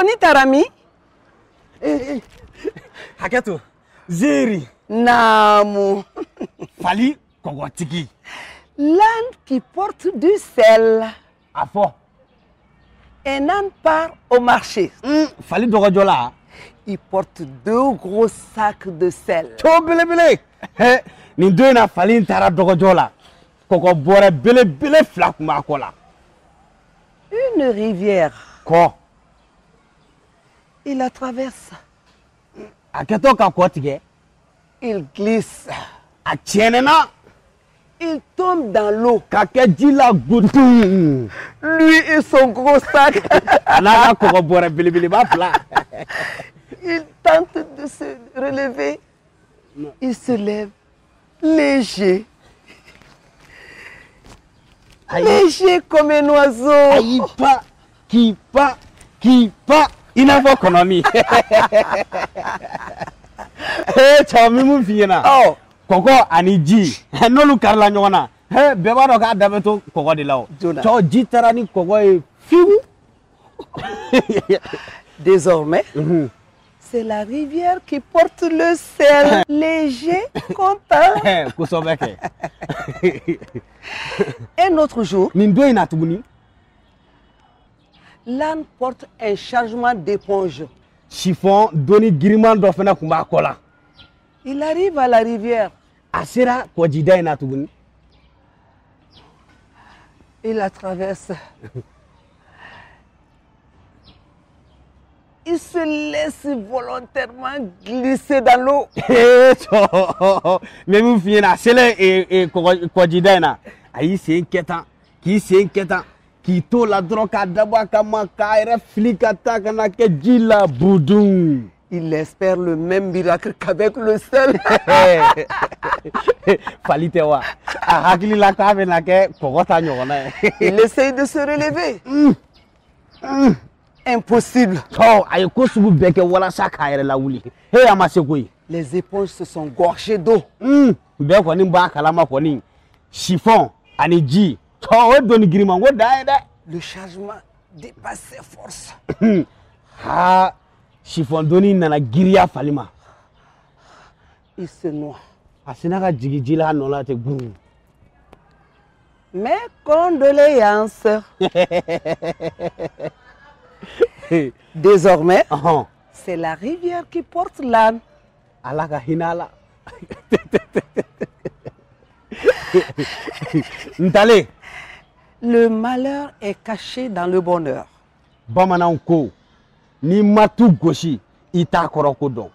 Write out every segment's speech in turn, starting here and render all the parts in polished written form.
Tony Tarami. Haketo. Zeri. Namu. Fali Kogotiki. L'âne qui porte du sel. Afo. Un âne part au marché. Fali Dogojola. Il porte 2 gros sacs de sel. Tobele. Ni deux na Fali Tara Dogojola. Koko bore bele flak makola. Une rivière. Ko. Il la traverse. Haketo ka kotige. Il glisse. A tienena. Il tombe dans l'eau. Kakejila Goutou. Lui et son gros sac. Anaka Koko bore bele ba fla. Il tente de se relever. Il se lève léger. Léger comme un oiseau. Aïpa, qui pas, il n'a pas économie. Eh, chami mu fiena. Oh, Koko aniji. No lu karla nyona. Beba do ka dabeto koko de lawo. Cho jitarani koko e fiu. désormais, c'est la rivière qui porte le sel. Léger, content. Kusobeke. Un autre jour, Nindo ina tubuni. l'âne porte un chargement d'éponge. Chiffon doni giriman do fena kumba kola. Il arrive à la rivière. Asira ko jida ina tubuni. Il la traverse. Il se laisse volontairement glisser dans l'eau. Mais vous fiez là, c'est le Kojidena. Aïe, c'est inquiétant. C'est inquiétant. Qui to la drogue à d'abord comme un flic attaque à la boudou. Il espère le même miracle qu'avec le sel. Falitewa. Hakili la cave na ke kokota nyona. Il essaye de se relever. Impossible. Oh, aïe, kosubu beke wala sakaire la wuli. Hey, amasekoi. Les éponges se sont gorgées d'eau. Be ko ni ba kalama ko ni chiffon aniji. Oh, doni grima wo dai dai. Le chargement dépasse ses forces. Ha, chiffon doni nana giria falima. Il se noie. Asinaka jigijila no la te guru. Mes condoléances. Désormais, c'est la rivière qui porte l'âne. Alaka hinala. Ntale. Le malheur est caché dans le bonheur. Bamanan ko ni matu goshi ita koroko don.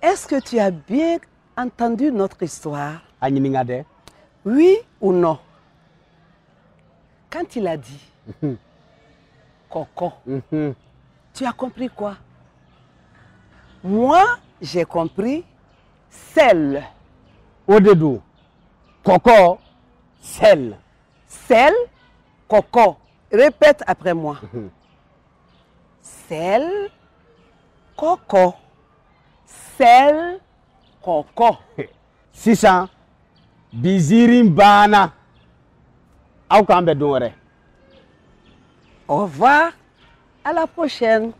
Est-ce que tu as bien entendu notre histoire? Anyiningade. Oui ou non? Quand il a dit Coco, tu as compris quoi? Moi, j'ai compris sel. Odedo. Coco, sel. Sel, coco. Répète après moi. Sel, coco. Sel, coco. Sisan, bizirin bana. Au kambe donre. Au revoir. À la prochaine.